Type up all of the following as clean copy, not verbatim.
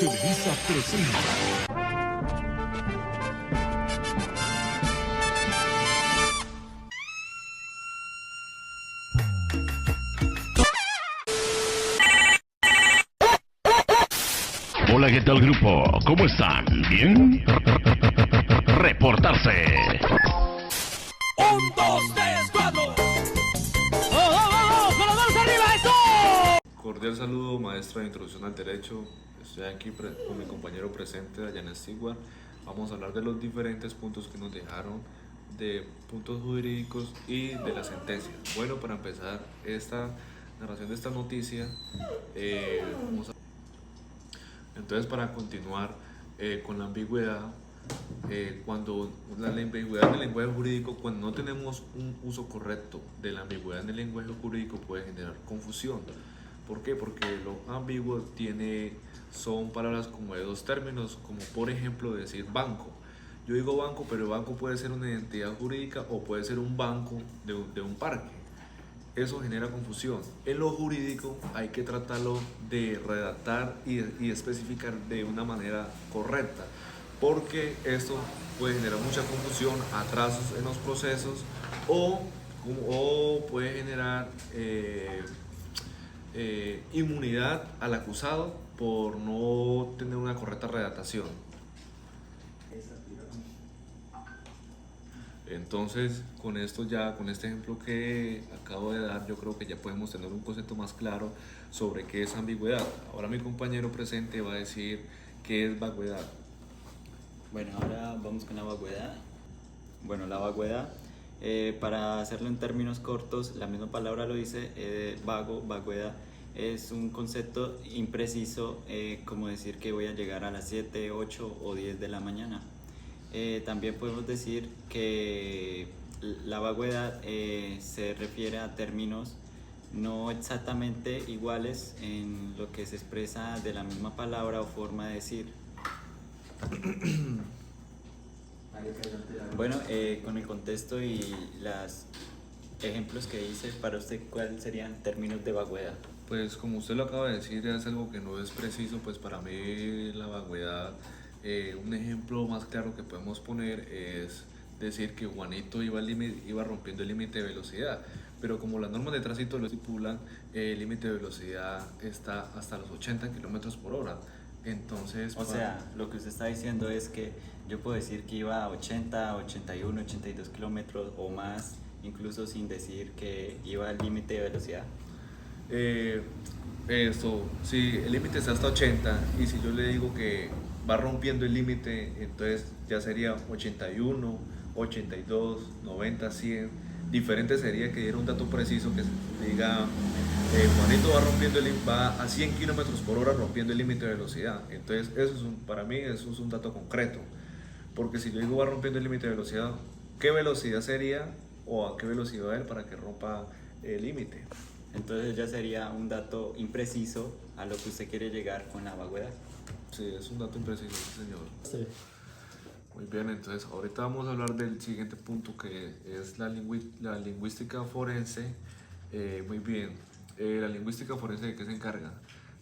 Televisa presenta. Hola, ¿qué tal, grupo? ¿Cómo están? ¿Bien? Reportarse. 1, 2, 3, 4. ¡Vamos! ¡Con las manos arriba! ¡Eso! Cordial saludo, maestra de Introducción al Derecho. Estoy aquí con mi compañero presente, Dayana Stewart. Vamos a hablar de los diferentes puntos que nos dejaron, de puntos jurídicos y de la sentencia. Bueno, para empezar esta narración de esta noticia, entonces para continuar con la ambigüedad, cuando la ambigüedad del lenguaje jurídico, cuando no tenemos un uso correcto de la ambigüedad en el lenguaje jurídico, puede generar confusión. ¿Por qué? Porque lo ambiguo son palabras como de dos términos, como por ejemplo decir banco. Yo digo banco, pero el banco puede ser una identidad jurídica o puede ser un banco de un parque. Eso genera confusión. En lo jurídico hay que tratarlo de redactar y especificar de una manera correcta, porque esto puede generar mucha confusión, atrasos en los procesos o puede generar inmunidad al acusado por no tener una correcta redactación. Entonces, con este ejemplo que acabo de dar, yo creo que ya podemos tener un concepto más claro sobre qué es ambigüedad. Ahora mi compañero presente va a decir qué es vaguedad. Bueno, ahora vamos con la vaguedad. Bueno, la vaguedad, para hacerlo en términos cortos, la misma palabra lo dice, vaguedad, es un concepto impreciso, como decir que voy a llegar a las 7, 8 o 10 de la mañana. También podemos decir que la vaguedad se refiere a términos no exactamente iguales en lo que se expresa de la misma palabra o forma de decir. Bueno, con el contexto y los ejemplos que hice, para usted, ¿cuáles serían términos de vaguedad? Pues como usted lo acaba de decir, es algo que no es preciso, pues para mí la vaguedad, un ejemplo más claro que podemos poner es decir que Juanito iba rompiendo el límite de velocidad, pero como las normas de tránsito lo estipulan, el límite de velocidad está hasta los 80 kilómetros por hora. Entonces, O sea, lo que usted está diciendo es que yo puedo decir que iba a 80, 81, 82 kilómetros o más, incluso sin decir que iba al límite de velocidad. Si el límite está hasta 80 y si yo le digo que va rompiendo el límite, entonces ya sería 81, 82, 90, 100. Diferente sería que diera un dato preciso que diga Juanito va a 100 kilómetros por hora rompiendo el límite de velocidad. Entonces para mí eso es un dato concreto, porque si yo digo va rompiendo el límite de velocidad, ¿qué velocidad sería o a qué velocidad va él para que rompa el límite? Entonces ya sería un dato impreciso a lo que usted quiere llegar con la vaguedad. Sí, es un dato impreciso, sí, señor. Sí. Muy bien, entonces ahorita vamos a hablar del siguiente punto, que es la lingüística forense. Muy bien, la lingüística forense, ¿de qué se encarga?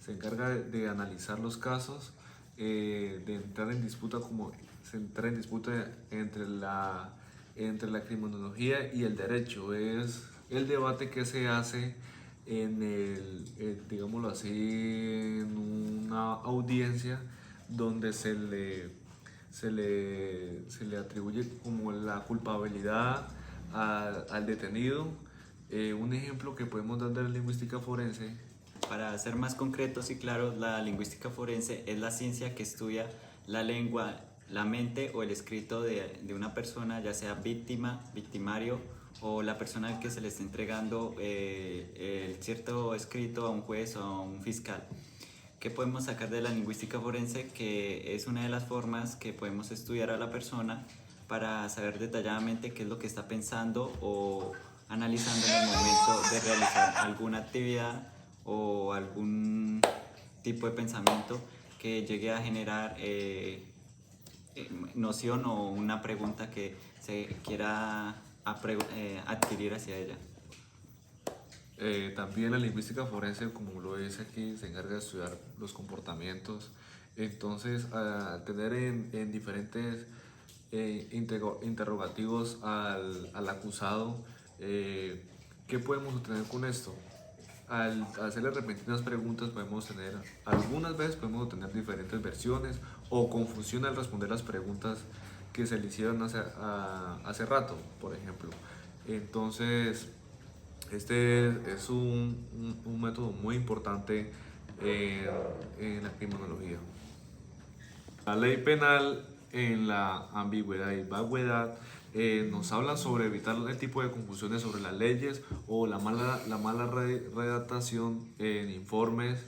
Se encarga de analizar los casos, de entrar en disputa entre la criminología y el derecho. Es el debate que se hace digámoslo así, en una audiencia donde se le atribuye como la culpabilidad al detenido. Un ejemplo que podemos dar de la lingüística forense. Para ser más concretos y claros, la lingüística forense es la ciencia que estudia la lengua, la mente o el escrito de una persona, ya sea víctima, victimario o la persona al que se le está entregando el cierto escrito a un juez o a un fiscal. ¿Qué podemos sacar de la lingüística forense? Que es una de las formas que podemos estudiar a la persona para saber detalladamente qué es lo que está pensando o analizando en el momento de realizar alguna actividad o algún tipo de pensamiento que llegue a generar noción o una pregunta que se quiera adquirir hacia ella. También la lingüística forense, como lo dice aquí, se encarga de estudiar los comportamientos Entonces, al tener en diferentes interrogativos al acusado, ¿qué podemos obtener con esto? Al hacerle repentinas preguntas algunas veces podemos obtener diferentes versiones o confusión al responder las preguntas que se le hicieron hace rato, por ejemplo. Entonces, este es un método muy importante en la criminología. La ley penal en la ambigüedad y vaguedad nos habla sobre evitar el tipo de confusiones sobre las leyes o la mala redactación en informes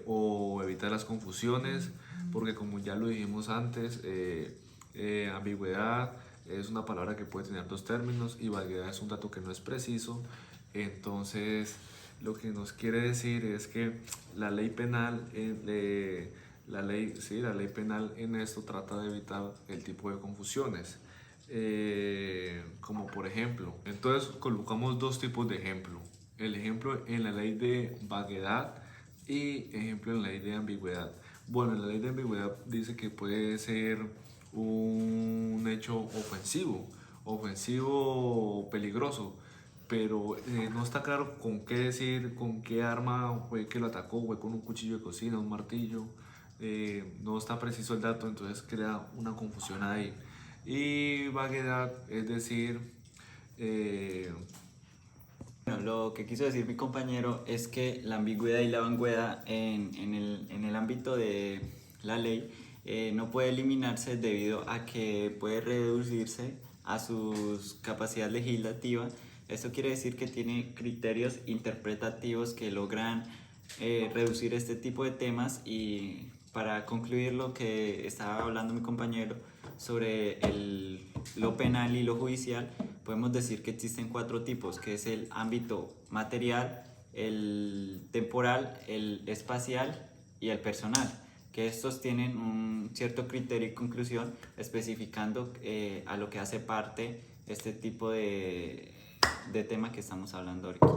o evitar las confusiones, porque como ya lo dijimos antes, ambigüedad es una palabra que puede tener dos términos y vaguedad es un dato que no es preciso. Entonces, lo que nos quiere decir es que la ley penal la ley penal en esto trata de evitar el tipo de confusiones, como por ejemplo, entonces colocamos dos tipos de ejemplo, el ejemplo en la ley de vaguedad y ejemplo en la ley de ambigüedad. Bueno, en la ley de ambigüedad dice que puede ser un hecho ofensivo o peligroso, pero no está claro con qué decir, con qué arma fue que lo atacó, fue con un cuchillo de cocina, un martillo. No está preciso el dato, entonces crea una confusión ahí. Y vaguedad, es decir, Bueno, lo que quiso decir mi compañero es que la ambigüedad y la vaguedad en el ámbito de la ley no puede eliminarse debido a que puede reducirse a sus capacidades legislativas. Esto quiere decir que tiene criterios interpretativos que logran reducir este tipo de temas. Y para concluir lo que estaba hablando mi compañero sobre lo penal y lo judicial, podemos decir que existen cuatro tipos, que es el ámbito material, el temporal, el espacial y el personal, que estos tienen un cierto criterio y conclusión especificando a lo que hace parte este tipo de tema que estamos hablando ahorita.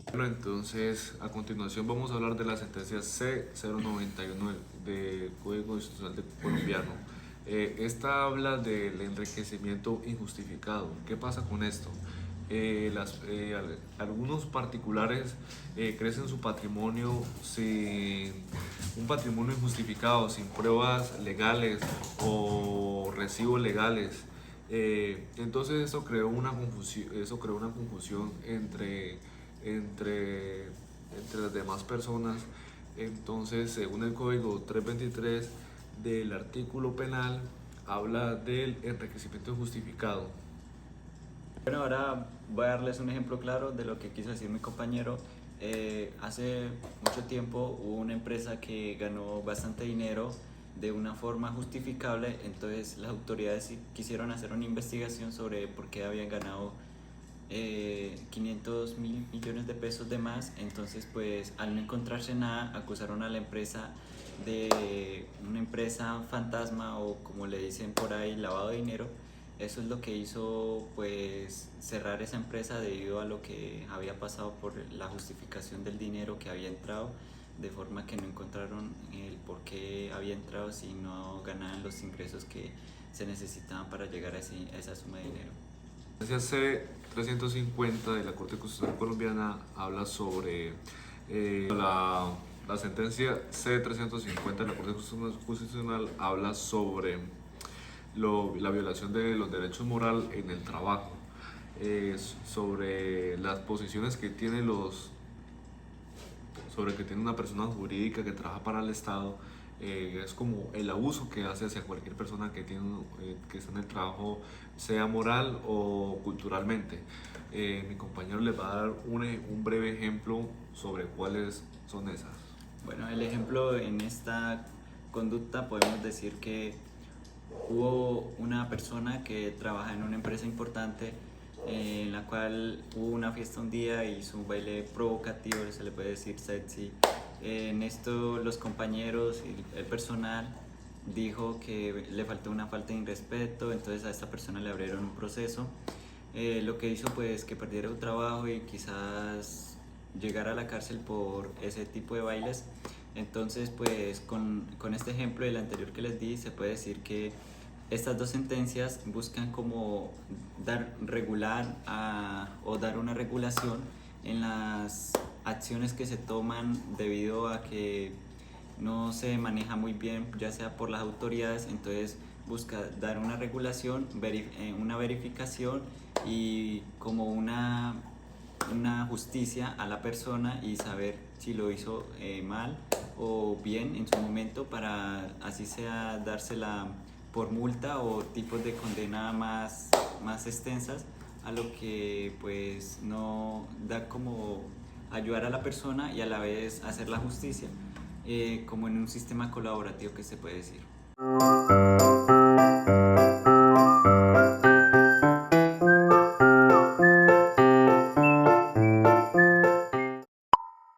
Bueno, entonces a continuación vamos a hablar de la sentencia C091 del Código Constitucional colombiano. Esta habla del enriquecimiento injustificado. ¿Qué pasa con esto? Algunos particulares crecen su patrimonio sin un patrimonio injustificado, sin pruebas legales o recibos legales. Entonces eso creó una confusión entre las demás personas. Entonces, según el Código 323 del artículo penal, habla del enriquecimiento injustificado. Bueno, ahora voy a darles un ejemplo claro de lo que quiso decir mi compañero. Hace mucho tiempo hubo una empresa que ganó bastante dinero de una forma justificable, entonces las autoridades quisieron hacer una investigación sobre por qué habían ganado 500 mil millones de pesos de más. Entonces, pues al no encontrarse nada, acusaron a la empresa de una empresa fantasma, o como le dicen por ahí, lavado de dinero. Eso es lo que hizo pues cerrar esa empresa debido a lo que había pasado por la justificación del dinero que había entrado, de forma que no encontraron el por qué había entrado si no ganaban los ingresos que se necesitaban para llegar a esa suma de dinero. La sentencia C350 de la Corte Constitucional colombiana habla sobre la sentencia C350 de la Corte Constitucional habla sobre la violación de los derechos morales en el trabajo, sobre las posiciones que tiene una persona jurídica que trabaja para el Estado. Es como el abuso que hace hacia cualquier persona que está en el trabajo, sea moral o culturalmente. Mi compañero les va a dar un breve ejemplo sobre cuáles son esas. Bueno, el ejemplo en esta conducta podemos decir que hubo una persona que trabaja en una empresa importante, en la cual hubo una fiesta un día y hizo un baile provocativo, se le puede decir sexy. En esto los compañeros y el personal dijo que le faltó una falta de respeto, entonces a esta persona le abrieron un proceso. Lo que hizo pues que perdiera un trabajo y quizás llegara a la cárcel por ese tipo de bailes. Entonces, pues con este ejemplo del anterior que les di, se puede decir que estas dos sentencias buscan como o dar una regulación en las acciones que se toman debido a que no se maneja muy bien, ya sea por las autoridades. Entonces busca dar una regulación, una verificación y como una justicia a la persona y saber si lo hizo mal o bien en su momento, para así sea dársela por multa o tipos de condena más extensas, a lo que pues no da como ayudar a la persona y a la vez hacer la justicia, como en un sistema colaborativo, que se puede decir.